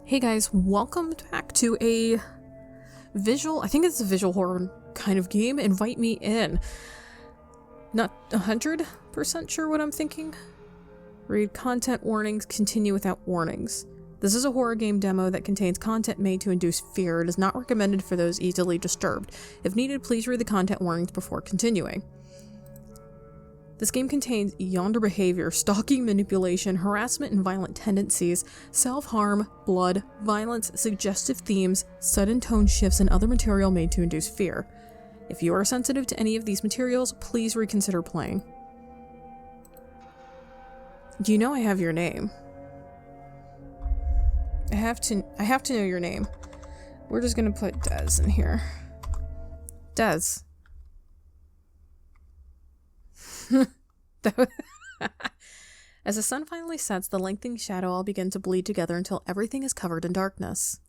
Hey guys, welcome back to a I think it's a visual horror kind of game. Invite me in. Not 100% sure what I'm thinking. Read content warnings, continue without warnings. This is a horror game demo that contains content made to induce fear. It is not recommended for those easily disturbed. If needed, please read the content warnings before continuing. This game contains Yandere behavior, stalking, manipulation, harassment and violent tendencies, self-harm, blood, violence, suggestive themes, sudden tone shifts, and other material made to induce fear. If you are sensitive to any of these materials, please reconsider playing. Do you know I have your name? I have to know your name. We're just gonna put Des in here. Des. As the sun finally sets, the lengthening shadow all begin to bleed together until everything is covered in darkness.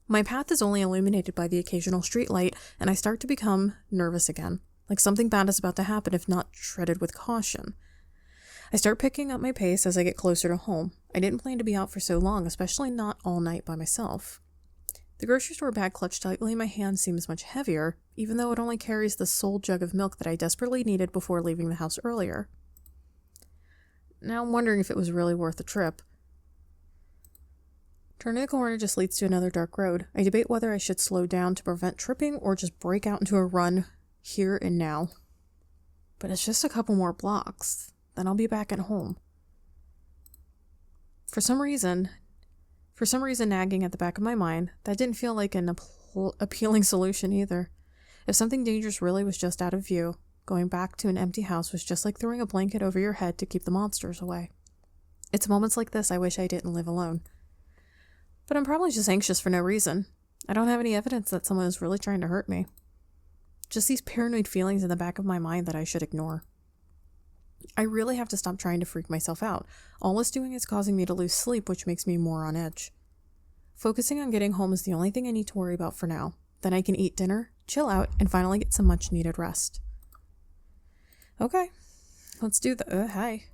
My path is only illuminated by the occasional streetlight, and I start to become nervous again, like something bad is about to happen if not treaded with caution. I start picking up my pace as I get closer to home. I didn't plan to be out for so long, especially not all night by myself. The grocery store bag clutched tightly in my hand seems much heavier, even though it only carries the sole jug of milk that I desperately needed before leaving the house earlier. Now I'm wondering if it was really worth the trip. Turning the corner just leads to another dark road. I debate whether I should slow down to prevent tripping or just break out into a run here and now. But it's just a couple more blocks, then I'll be back at home. For some reason nagging at the back of my mind, that didn't feel like an appealing solution either. If something dangerous really was just out of view, going back to an empty house was just like throwing a blanket over your head to keep the monsters away. It's moments like this I wish I didn't live alone. But I'm probably just anxious for no reason. I don't have any evidence that someone is really trying to hurt me. Just these paranoid feelings in the back of my mind that I should ignore. I really have to stop trying to freak myself out. All it's doing is causing me to lose sleep, which makes me more on edge. Focusing on getting home is the only thing I need to worry about for now. Then I can eat dinner, chill out, and finally get some much-needed rest. Okay, let's do hi.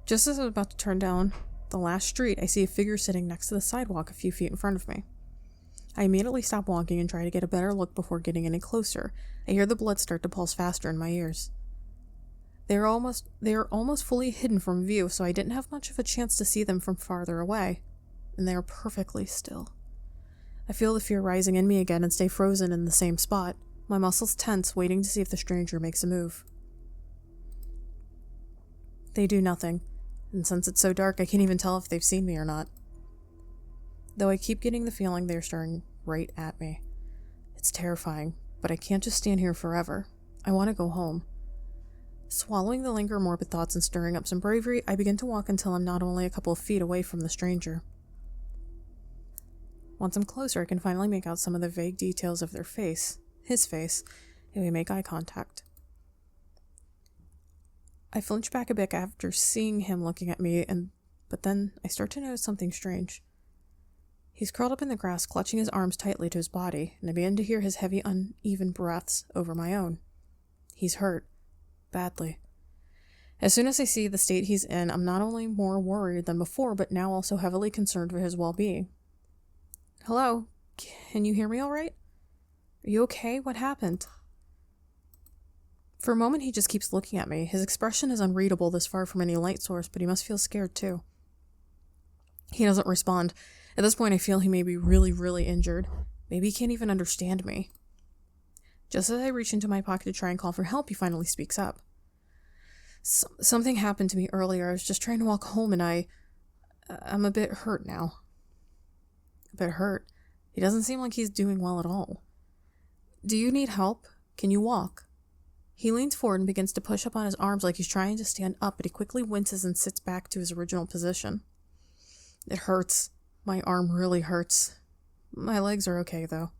Just as I was about to turn down the last street, I see a figure sitting next to the sidewalk a few feet in front of me. I immediately stop walking and try to get a better look before getting any closer. I hear the blood start to pulse faster in my ears. They are almost fully hidden from view, so I didn't have much of a chance to see them from farther away. And they are perfectly still. I feel the fear rising in me again and stay frozen in the same spot, my muscles tense, waiting to see if the stranger makes a move. They do nothing, and since it's so dark I can't even tell if they've seen me or not. Though I keep getting the feeling they're staring right at me. It's terrifying, but I can't just stand here forever. I want to go home. Swallowing the lingering morbid thoughts and stirring up some bravery, I begin to walk until I'm not only a couple of feet away from the stranger. Once I'm closer, I can finally make out some of the vague details of their face, his face, and we make eye contact. I flinch back a bit after seeing him looking at me, but then I start to notice something strange. He's curled up in the grass, clutching his arms tightly to his body, and I begin to hear his heavy, uneven breaths over my own. He's hurt. Badly. As soon as I see the state he's in, I'm not only more worried than before, but now also heavily concerned for his well-being. Hello? Can you hear me all right? Are you okay? What happened? For a moment, he just keeps looking at me. His expression is unreadable this far from any light source, but he must feel scared too. He doesn't respond. At this point, I feel he may be really, really injured. Maybe he can't even understand me. Just as I reach into my pocket to try and call for help, he finally speaks up. Something happened to me earlier. I was just trying to walk home and I'm a bit hurt now. A bit hurt. He doesn't seem like he's doing well at all. Do you need help? Can you walk? He leans forward and begins to push up on his arms like he's trying to stand up, but he quickly winces and sits back to his original position. It hurts. My arm really hurts. My legs are okay, though.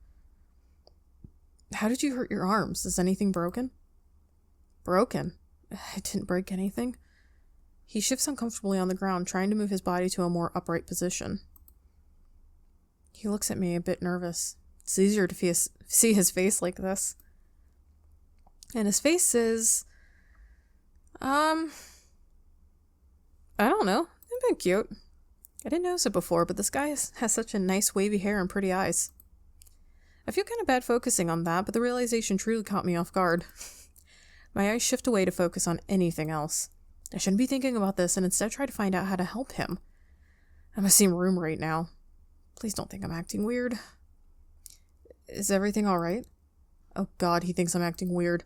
How did you hurt your arms? Is anything broken? Broken? I didn't break anything. He shifts uncomfortably on the ground, trying to move his body to a more upright position. He looks at me a bit nervous. It's easier to see his face like this. And his face is... I don't know. A bit cute. I didn't notice it before, but this guy has such a nice wavy hair and pretty eyes. I feel kind of bad focusing on that, but the realization truly caught me off guard. My eyes shift away to focus on anything else. I shouldn't be thinking about this and instead try to find out how to help him. I'm in the same room right now. Please don't think I'm acting weird. Is everything alright? Oh god, he thinks I'm acting weird.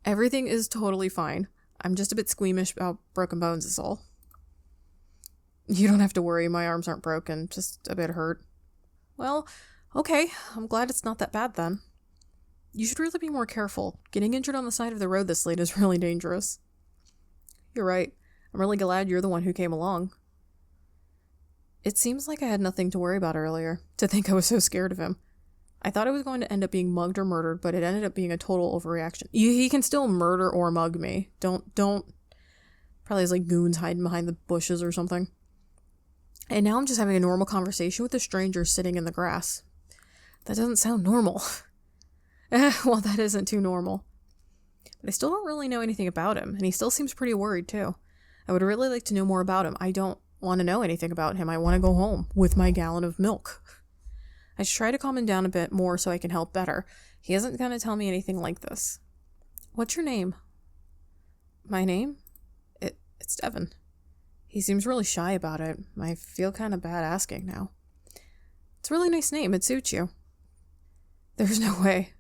Everything is totally fine. I'm just a bit squeamish about broken bones is all. You don't have to worry, my arms aren't broken, just a bit hurt. Well, okay, I'm glad it's not that bad then. You should really be more careful. Getting injured on the side of the road this late is really dangerous. You're right. I'm really glad you're the one who came along. It seems like I had nothing to worry about earlier, to think I was so scared of him. I thought I was going to end up being mugged or murdered, but it ended up being a total overreaction. He can still murder or mug me. Don't. Probably has like goons hiding behind the bushes or something. And now I'm just having a normal conversation with a stranger sitting in the grass. That doesn't sound normal. Well, that isn't too normal. But I still don't really know anything about him, and he still seems pretty worried too. I would really like to know more about him. I don't want to know anything about him. I want to go home with my gallon of milk. I should try to calm him down a bit more so I can help better. He isn't going to tell me anything like this. What's your name? My name? It's Devon. He seems really shy about it. I feel kind of bad asking now. It's a really nice name. It suits you. There's no way.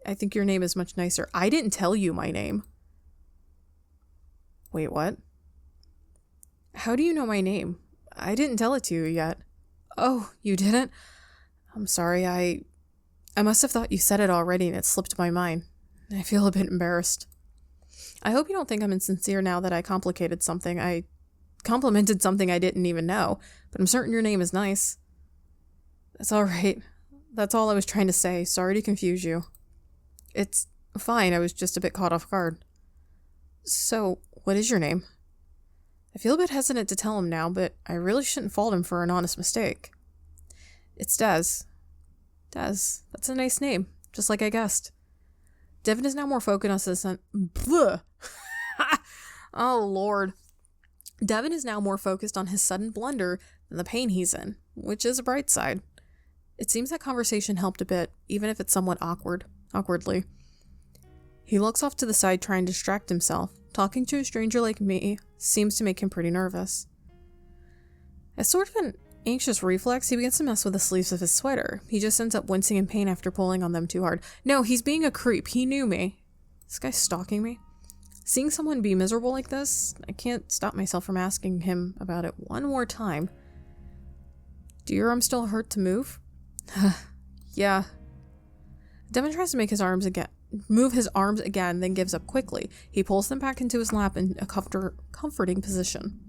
I think your name is much nicer. I didn't tell you my name. Wait, what? How do you know my name? I didn't tell it to you yet. Oh, you didn't? I'm sorry, I must have thought you said it already and it slipped my mind. I feel a bit embarrassed. I hope you don't think I'm insincere now that I complimented something I didn't even know, but I'm certain your name is nice. That's alright. That's all I was trying to say. Sorry to confuse you. It's fine, I was just a bit caught off guard. So, what is your name? I feel a bit hesitant to tell him now, but I really shouldn't fault him for an honest mistake. It's Des. Des. That's a nice name, just like I guessed. Devyn is now more focused on Oh, Lord. Devyn is now more focused on his sudden blunder than the pain he's in, which is a bright side. It seems that conversation helped a bit, even if it's somewhat awkwardly. He looks off to the side trying to distract himself. Talking to a stranger like me seems to make him pretty nervous. As sort of an anxious reflex, he begins to mess with the sleeves of his sweater. He just ends up wincing in pain after pulling on them too hard. No, he's being a creep. He knew me. This guy's stalking me. Seeing someone be miserable like this, I can't stop myself from asking him about it one more time. Do your arms still hurt to move? Yeah. Devon tries to move his arms again, then gives up quickly. He pulls them back into his lap in a comforting position.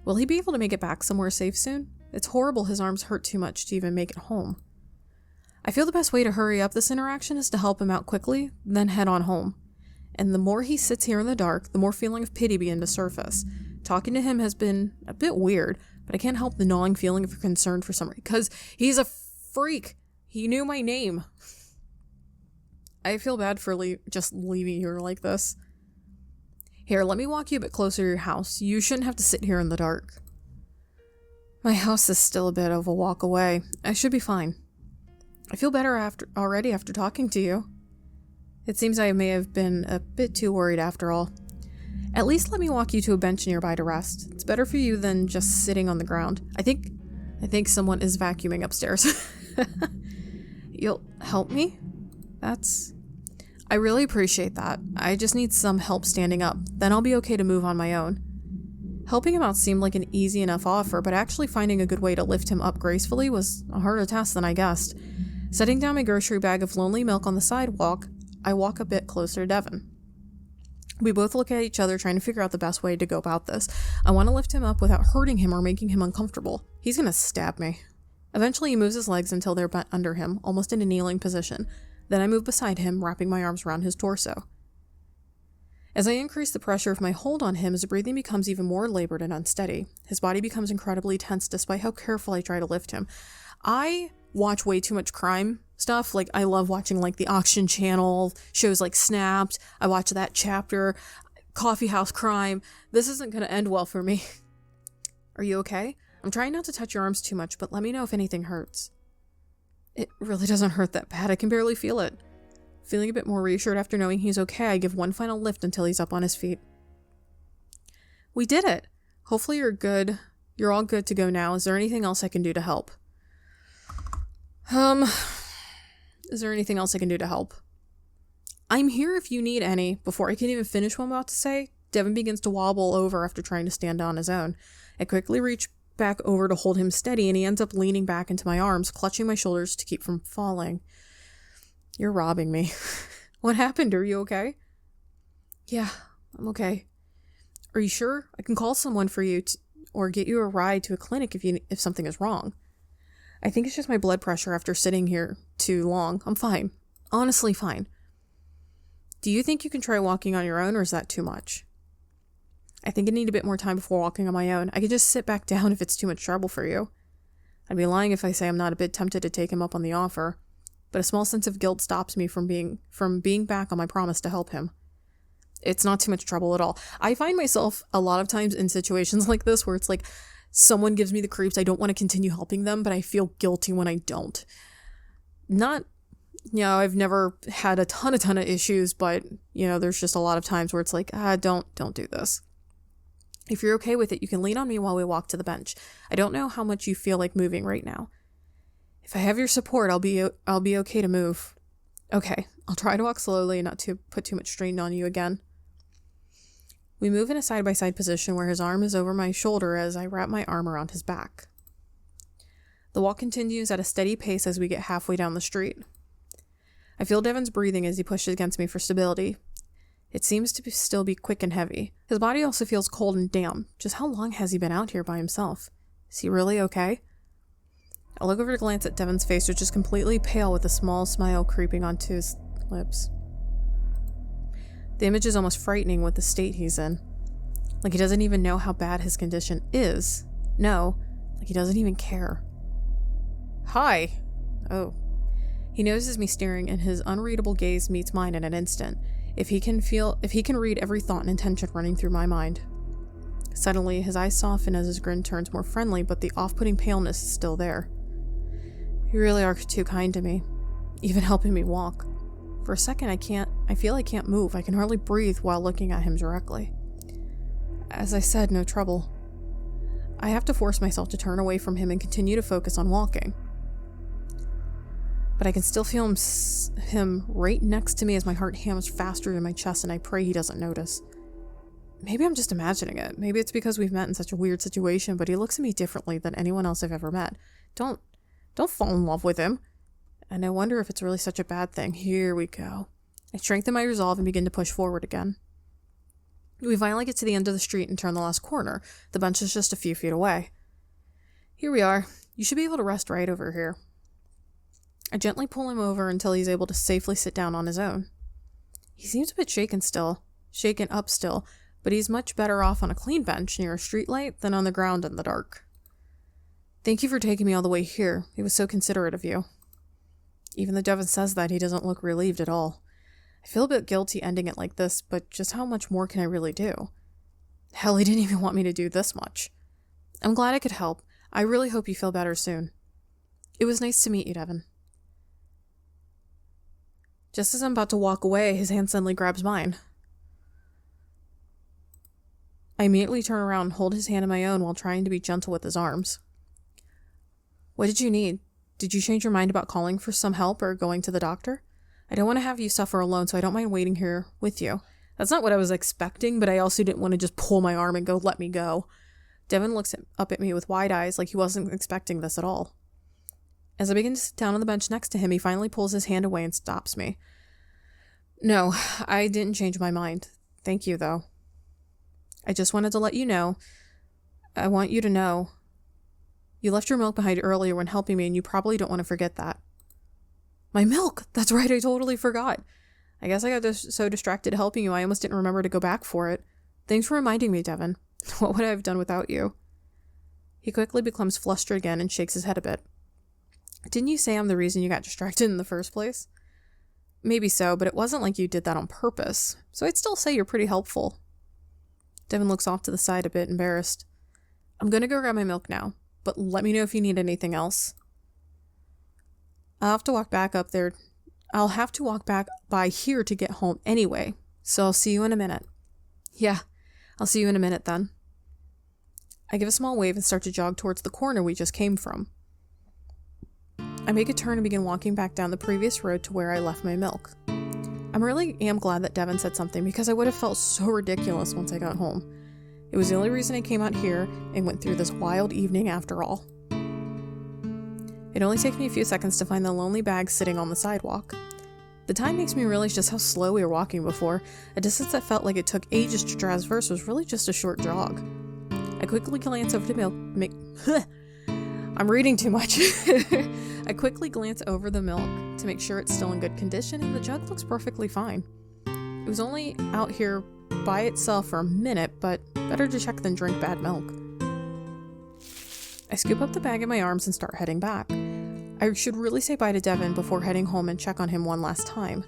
Will he be able to make it back somewhere safe soon? It's horrible his arms hurt too much to even make it home. I feel the best way to hurry up this interaction is to help him out quickly, then head on home. And the more he sits here in the dark, the more feeling of pity begin to surface. Talking to him has been a bit weird, but I can't help the gnawing feeling of concern for some reason, because he's a freak. He knew my name. I feel bad for just leaving you like this. Here, let me walk you a bit closer to your house. You shouldn't have to sit here in the dark. My house is still a bit of a walk away. I should be fine. I feel better already after talking to you. It seems I may have been a bit too worried after all. At least let me walk you to a bench nearby to rest. It's better for you than just sitting on the ground. I think someone is vacuuming upstairs. You'll help me? I really appreciate that. I just need some help standing up. Then I'll be okay to move on my own. Helping him out seemed like an easy enough offer, but actually finding a good way to lift him up gracefully was a harder task than I guessed. Setting down my grocery bag of lonely milk on the sidewalk, I walk a bit closer to Devon. We both look at each other trying to figure out the best way to go about this. I want to lift him up without hurting him or making him uncomfortable. He's gonna stab me. Eventually he moves his legs until they're bent under him, almost in a kneeling position. Then I move beside him, wrapping my arms around his torso. As I increase the pressure of my hold on him, his breathing becomes even more labored and unsteady. His body becomes incredibly tense despite how careful I try to lift him. I watch way too much crime stuff. I love watching the Auction Channel, shows like Snapped. I watch that chapter, Coffee House Crime. This isn't going to end well for me. Are you okay? I'm trying not to touch your arms too much, but let me know if anything hurts. It really doesn't hurt that bad. I can barely feel it. Feeling a bit more reassured after knowing he's okay, I give one final lift until he's up on his feet. We did it! Hopefully you're good. You're all good to go now. Is there anything else I can do to help? Is there anything else I can do to help? I'm here if you need any. Before I can even finish what I'm about to say, Devon begins to wobble over after trying to stand on his own. I quickly reach back over to hold him steady, and he ends up leaning back into my arms, clutching my shoulders to keep from falling. You're robbing me. What happened? Are you okay? Yeah, I'm okay. Are you sure? I can call someone for you or get you a ride to a clinic if something is wrong. I think it's just my blood pressure after sitting here too long. I'm fine. Honestly fine. Do you think you can try walking on your own, or is that too much? I think I need a bit more time before walking on my own. I could just sit back down if it's too much trouble for you. I'd be lying if I say I'm not a bit tempted to take him up on the offer, but a small sense of guilt stops me from being back on my promise to help him. It's not too much trouble at all. I find myself a lot of times in situations like this where it's like someone gives me the creeps. I don't want to continue helping them, but I feel guilty when I don't. I've never had a ton of issues, but, there's just a lot of times where it's like, don't do this. If you're okay with it, you can lean on me while we walk to the bench. I don't know how much you feel like moving right now. If I have your support, I'll be okay to move. Okay, I'll try to walk slowly and not to put too much strain on you again. We move in a side-by-side position where his arm is over my shoulder as I wrap my arm around his back. The walk continues at a steady pace as we get halfway down the street. I feel Devon's breathing as he pushes against me for stability. It seems to still be quick and heavy. His body also feels cold and damp. Just how long has he been out here by himself? Is he really okay? I look over to glance at Devon's face, which is completely pale with a small smile creeping onto his lips. The image is almost frightening with the state he's in. Like he doesn't even know how bad his condition is. No, like he doesn't even care. Hi. Oh. He notices me staring, and his unreadable gaze meets mine in an instant. If he can read every thought and intention running through my mind. Suddenly, his eyes soften as his grin turns more friendly, but the off-putting paleness is still there. You really are too kind to me, even helping me walk. For a second, I feel I can't move. I can hardly breathe while looking at him directly. As I said, no trouble. I have to force myself to turn away from him and continue to focus on walking. But I can still feel him right next to me as my heart hammers faster in my chest, and I pray he doesn't notice. Maybe I'm just imagining it. Maybe it's because we've met in such a weird situation, but he looks at me differently than anyone else I've ever met. Don't fall in love with him. And I wonder if it's really such a bad thing. Here we go. I strengthen my resolve and begin to push forward again. We finally get to the end of the street and turn the last corner. The bench is just a few feet away. Here we are. You should be able to rest right over here. I gently pull him over until he's able to safely sit down on his own. He seems a bit shaken up still, but he's much better off on a clean bench near a streetlight than on the ground in the dark. Thank you for taking me all the way here. It was so considerate of you. Even though Devon says that, he doesn't look relieved at all. I feel a bit guilty ending it like this, but just how much more can I really do? Hell, he didn't even want me to do this much. I'm glad I could help. I really hope you feel better soon. It was nice to meet you, Devon. Just as I'm about to walk away, his hand suddenly grabs mine. I immediately turn around and hold his hand in my own while trying to be gentle with his arms. What did you need? Did you change your mind about calling for some help or going to the doctor? I don't want to have you suffer alone, so I don't mind waiting here with you. That's not what I was expecting, but I also didn't want to just pull my arm and go, let me go. Devon looks up at me with wide eyes like he wasn't expecting this at all. As I begin to sit down on the bench next to him, he finally pulls his hand away and stops me. No, I didn't change my mind. Thank you, though. I just wanted to let you know. I want you to know. You left your milk behind earlier when helping me, and you probably don't want to forget that. My milk! That's right, I totally forgot. I guess I got so distracted helping you, I almost didn't remember to go back for it. Thanks for reminding me, Devon. What would I have done without you? He quickly becomes flustered again and shakes his head a bit. Didn't you say I'm the reason you got distracted in the first place? Maybe so, but it wasn't like you did that on purpose, so I'd still say you're pretty helpful. Devon looks off to the side a bit embarrassed. I'm gonna go grab my milk now. but let me know if you need anything else. I'll have to walk back up there. I'll have to walk back by here to get home anyway, so I'll see you in a minute. Yeah, I'll see you in a minute then. I give a small wave and start to jog towards the corner we just came from. I make a turn and begin walking back down the previous road to where I left my milk. I really am glad that Devon said something because I would have felt so ridiculous once I got home. It was the only reason I came out here and went through this wild evening after all. It only takes me a few seconds to find the lonely bag sitting on the sidewalk. The time makes me realize just how slow we were walking before. A distance that felt like it took ages to traverse was really just a short jog. I quickly glance over the milk. I'm reading too much. I quickly glance over the milk to make sure it's still in good condition, and the jug looks perfectly fine. It was only out here by itself for a minute, but better to check than drink bad milk. I scoop up the bag in my arms and start heading back. I should really say bye to Devon before heading home and check on him one last time.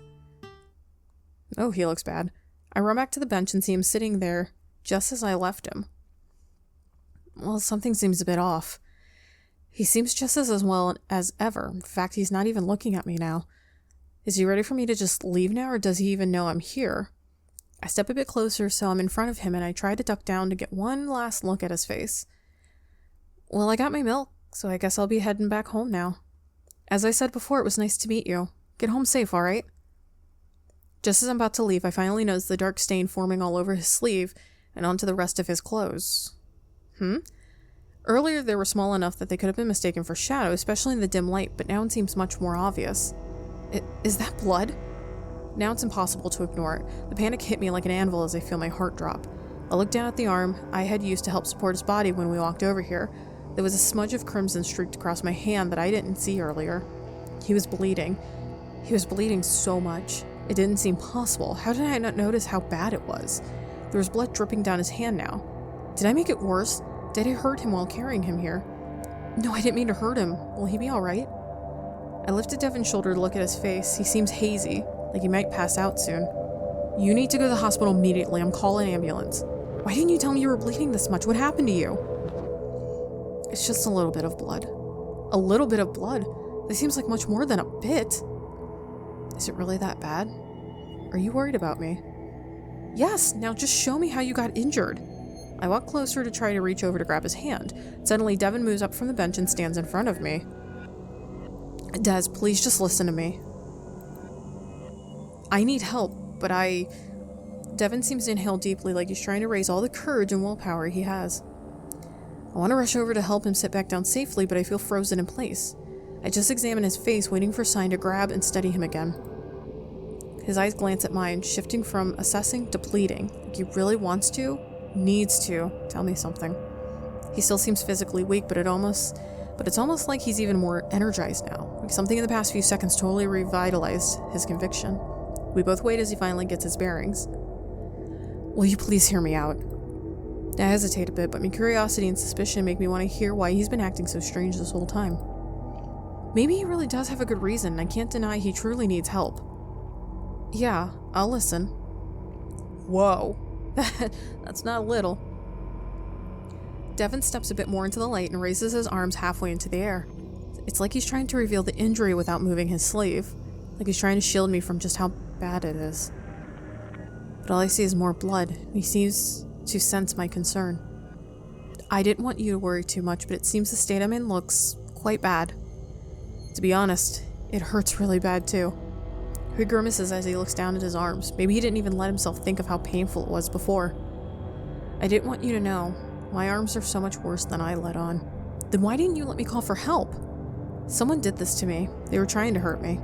Oh, he looks bad. I run back to the bench and see him sitting there just as I left him. Well, something seems a bit off. He seems just as well as ever. In fact, he's not even looking at me now. Is he ready for me to just leave now, or does he even know I'm here? I step a bit closer so I'm in front of him, and I try to duck down to get one last look at his face. Well, I got my milk, so I guess I'll be heading back home now. As I said before, it was nice to meet you. Get home safe, alright? Just as I'm about to leave, I finally notice the dark stain forming all over his sleeve and onto the rest of his clothes. Earlier they were small enough that they could have been mistaken for shadow, especially in the dim light, but now it seems much more obvious. Is that blood? Now it's impossible to ignore it. The panic hit me like an anvil as I feel my heart drop. I look down at the arm I had used to help support his body when we walked over here. There was a smudge of crimson streaked across my hand that I didn't see earlier. He was bleeding. He was bleeding so much. It didn't seem possible. How did I not notice how bad it was? There was blood dripping down his hand now. Did I make it worse? Did I hurt him while carrying him here? No, I didn't mean to hurt him. Will he be alright? I lifted Devon's shoulder to look at his face. He seems hazy, like he might pass out soon. You need to go to the hospital immediately. I'm calling an ambulance. Why didn't you tell me you were bleeding this much? What happened to you? It's just a little bit of blood. A little bit of blood? That seems like much more than a bit. Is it really that bad? Are you worried about me? Yes, now just show me how you got injured. I walk closer to try to reach over to grab his hand. Suddenly, Devon moves up from the bench and stands in front of me. Des, please just listen to me. I need help, but Devon seems to inhale deeply like he's trying to raise all the courage and willpower he has. I want to rush over to help him sit back down safely, but I feel frozen in place. I just examine his face, waiting for a sign to grab and steady him again. His eyes glance at mine, shifting from assessing to pleading. Like he really wants to, needs to, tell me something. He still seems physically weak, but it's almost like he's even more energized now. Like something in the past few seconds totally revitalized his conviction. We both wait as he finally gets his bearings. Will you please hear me out? I hesitate a bit, but my curiosity and suspicion make me want to hear why he's been acting so strange this whole time. Maybe he really does have a good reason, and I can't deny he truly needs help. Yeah, I'll listen. Whoa. That's not little. Devon steps a bit more into the light and raises his arms halfway into the air. It's like he's trying to reveal the injury without moving his sleeve. Like he's trying to shield me from just how bad it is. But all I see is more blood. He seems to sense my concern. I didn't want you to worry too much, but it seems the state I'm in looks quite bad. To be honest, it hurts really bad too. He grimaces as he looks down at his arms. Maybe he didn't even let himself think of how painful it was before. I didn't want you to know. My arms are so much worse than I let on. Then why didn't you let me call for help? Someone did this to me. They were trying to hurt me.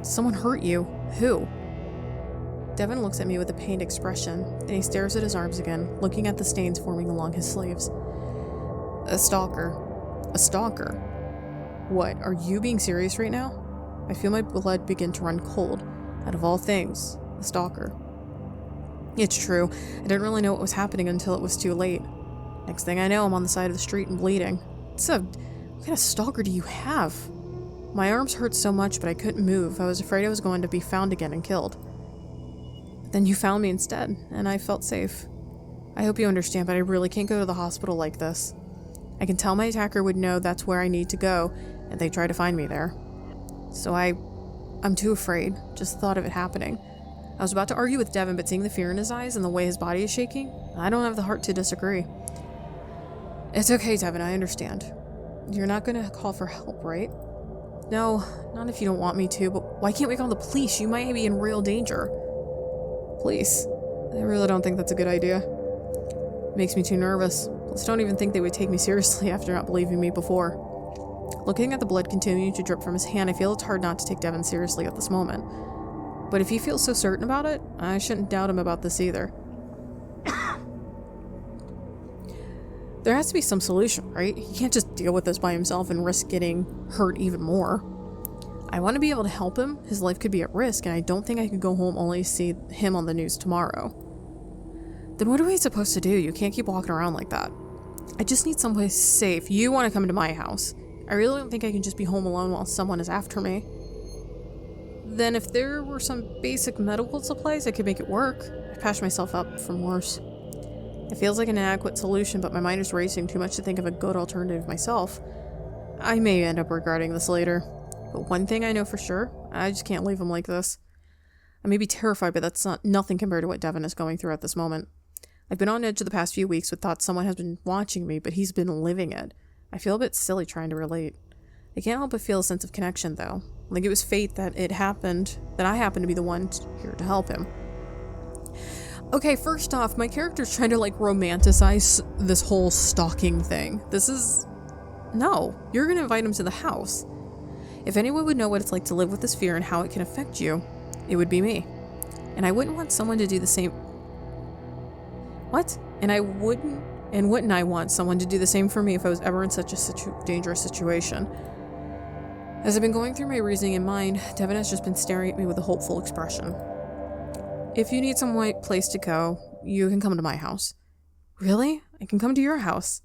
Someone hurt you. Who? Devon looks at me with a pained expression, and he stares at his arms again, looking at the stains forming along his sleeves. A stalker. A stalker? What, are you being serious right now? I feel my blood begin to run cold. Out of all things, a stalker. It's true. I didn't really know what was happening until it was too late. Next thing I know, I'm on the side of the street and bleeding. What kind of stalker do you have? My arms hurt so much, but I couldn't move. I was afraid I was going to be found again and killed. But then you found me instead, and I felt safe. I hope you understand, but I really can't go to the hospital like this. I can tell my attacker would know that's where I need to go, and they try to find me there. So I'm too afraid, just the thought of it happening. I was about to argue with Devon, but seeing the fear in his eyes and the way his body is shaking, I don't have the heart to disagree. It's okay, Devon, I understand. You're not gonna call for help, right? No, not if you don't want me to, but why can't we call the police? You might be in real danger. Police? I really don't think that's a good idea. It makes me too nervous. Plus, I don't even think they would take me seriously after not believing me before. Looking at the blood continuing to drip from his hand, I feel it's hard not to take Devon seriously at this moment. But if he feels so certain about it, I shouldn't doubt him about this either. There has to be some solution, right? He can't just deal with this by himself and risk getting hurt even more. I want to be able to help him. His life could be at risk, and I don't think I could go home only to see him on the news tomorrow. Then what are we supposed to do? You can't keep walking around like that. I just need someplace safe. You want to come to my house. I really don't think I can just be home alone while someone is after me. Then if there were some basic medical supplies, I could make it work. I patched myself up from worse. It feels like an inadequate solution, but my mind is racing too much to think of a good alternative myself. I may end up regretting this later. But one thing I know for sure, I just can't leave him like this. I may be terrified, but that's nothing compared to what Devon is going through at this moment. I've been on edge the past few weeks with thoughts someone has been watching me, but he's been living it. I feel a bit silly trying to relate. I can't help but feel a sense of connection, though. Like it was fate that I happened to be the one here to help him. Okay, first off, my character's trying to romanticize this whole stalking thing. No, you're gonna invite him to the house. If anyone would know what it's like to live with this fear and how it can affect you, it would be me. And I wouldn't want someone to do the same. What? Wouldn't I want someone to do the same for me if I was ever in such a dangerous situation? As I've been going through my reasoning in mind, Devon has just been staring at me with a hopeful expression. If you need some white place to go, you can come to my house. Really? I can come to your house.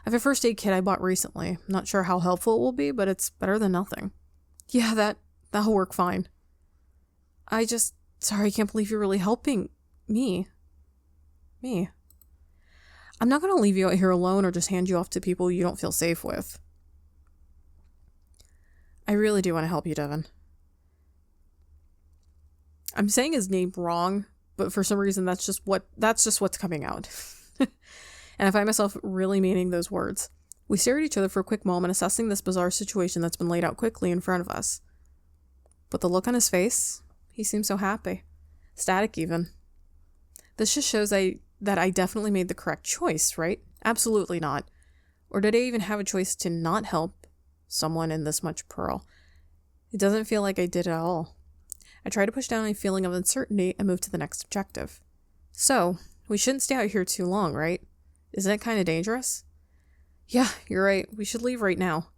I have a first aid kit I bought recently. I'm not sure how helpful it will be, but it's better than nothing. Yeah, that'll work fine. Sorry, I can't believe you're really helping me. Me. I'm not going to leave you out here alone or just hand you off to people you don't feel safe with. I really do want to help you, Devon. I'm saying his name wrong, but for some reason that's just what's coming out. And I find myself really meaning those words. We stare at each other for a quick moment, assessing this bizarre situation that's been laid out quickly in front of us. But the look on his face, he seems so happy. Ecstatic even. This just shows that I definitely made the correct choice, right? Absolutely not. Or did I even have a choice to not help someone in this much peril? It doesn't feel like I did at all. I try to push down a feeling of uncertainty and move to the next objective. So, we shouldn't stay out here too long, right? Isn't it kind of dangerous? Yeah, you're right. We should leave right now.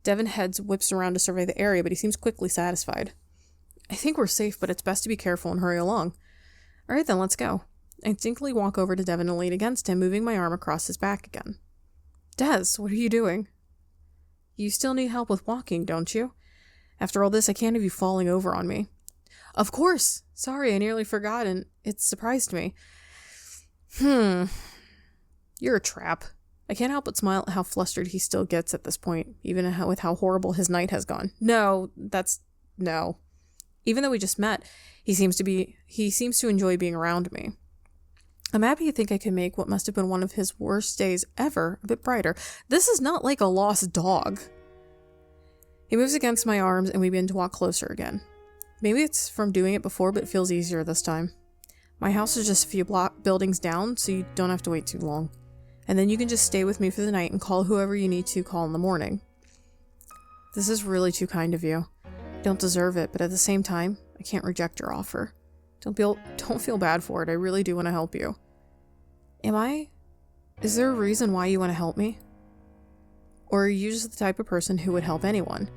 Devon whips around to survey the area, but he seems quickly satisfied. I think we're safe, but it's best to be careful and hurry along. Alright then, let's go. I instinctively walk over to Devon and lean against him, moving my arm across his back again. Des, what are you doing? You still need help with walking, don't you? After all this, I can't have you falling over on me. Of course! Sorry, I nearly forgot, and it surprised me. You're a trap. I can't help but smile at how flustered he still gets at this point, even with how horrible his night has gone. No. Even though we just met, he seems to enjoy being around me. I'm happy to think I can make what must have been one of his worst days ever a bit brighter. This is not like a lost dog. He moves against my arms and we begin to walk closer again. Maybe it's from doing it before, but it feels easier this time. My house is just a few buildings down, so you don't have to wait too long. And then you can just stay with me for the night and call whoever you need to call in the morning. This is really too kind of you. I don't deserve it, but at the same time, I can't reject your offer. Don't feel bad for it. I really do want to help you. Is there a reason why you want to help me? Or are you just the type of person who would help anyone?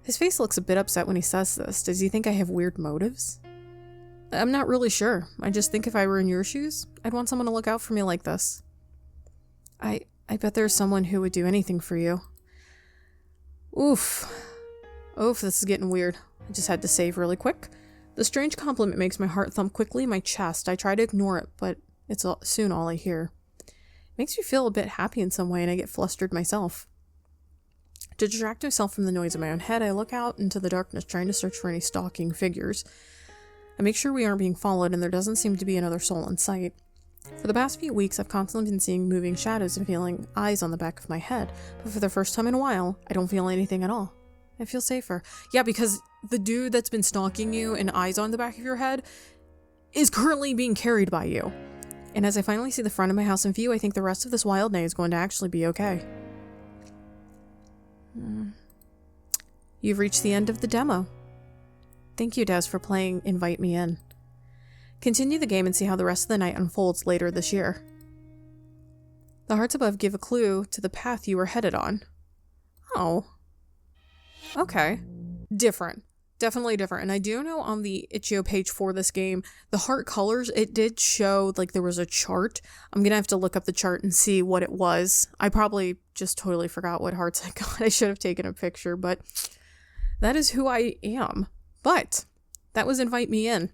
His face looks a bit upset when he says this. Does he think I have weird motives? I'm not really sure. I just think if I were in your shoes, I'd want someone to look out for me like this. I bet there's someone who would do anything for you. Oof, this is getting weird. I just had to save really quick. The strange compliment makes my heart thump quickly in my chest. I try to ignore it, but it's soon all I hear. Makes me feel a bit happy in some way, and I get flustered myself. To distract myself from the noise in my own head, I look out into the darkness trying to search for any stalking figures. I make sure we aren't being followed and there doesn't seem to be another soul in sight. For the past few weeks, I've constantly been seeing moving shadows and feeling eyes on the back of my head, but for the first time in a while, I don't feel anything at all. I feel safer. Yeah, because the dude that's been stalking you and eyes on the back of your head is currently being carried by you. And as I finally see the front of my house in view, I think the rest of this wild night is going to actually be okay. You've reached the end of the demo. Thank you, Des, for playing Invite Me In. Continue the game and see how the rest of the night unfolds later this year. The hearts above give a clue to the path you were headed on. Oh. Okay. Different. Definitely different. And I do know on the itch.io page for this game, the heart colors, it did show like there was a chart. I'm gonna have to look up the chart and see what it was. I probably just totally forgot what hearts I got. I should have taken a picture, but that is who I am. But that was Invite Me In.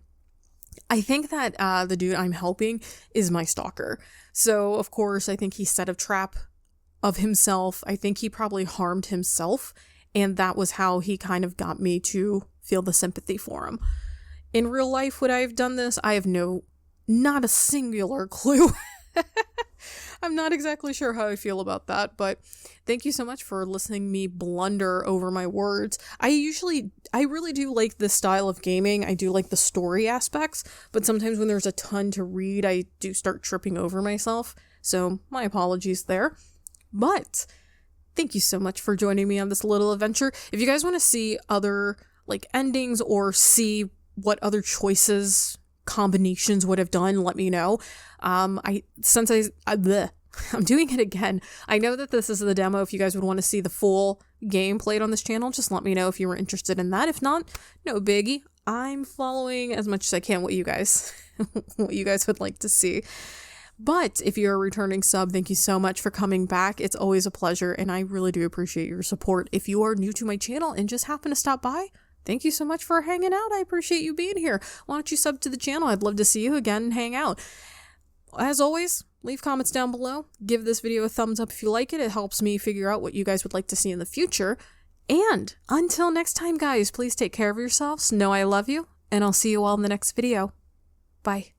I think that the dude I'm helping is my stalker. So, of course, I think he set a trap of himself. I think he probably harmed himself. And that was how he kind of got me to feel the sympathy for him. In real life, would I have done this? I have not a singular clue. I'm not exactly sure how I feel about that, but thank you so much for listening me blunder over my words. I really do like this style of gaming. I do like the story aspects, but sometimes when there's a ton to read, I do start tripping over myself. So my apologies there. But thank you so much for joining me on this little adventure. If you guys want to see other like endings or see what other combinations would have done, let me know. I'm doing it again. I know that this is the demo. If you guys would want to see the full game played on this channel, just let me know if you were interested in that. If not, no biggie. I'm following as much as I can what you guys would like to see. But if you're a returning sub, thank you so much for coming back. It's always a pleasure, and I really do appreciate your support. If you are new to my channel and just happen to stop by, thank you so much for hanging out. I appreciate you being here. Why don't you sub to the channel? I'd love to see you again and hang out. As always, leave comments down below. Give this video a thumbs up if you like it. It helps me figure out what you guys would like to see in the future. And until next time, guys, please take care of yourselves. Know I love you, and I'll see you all in the next video. Bye.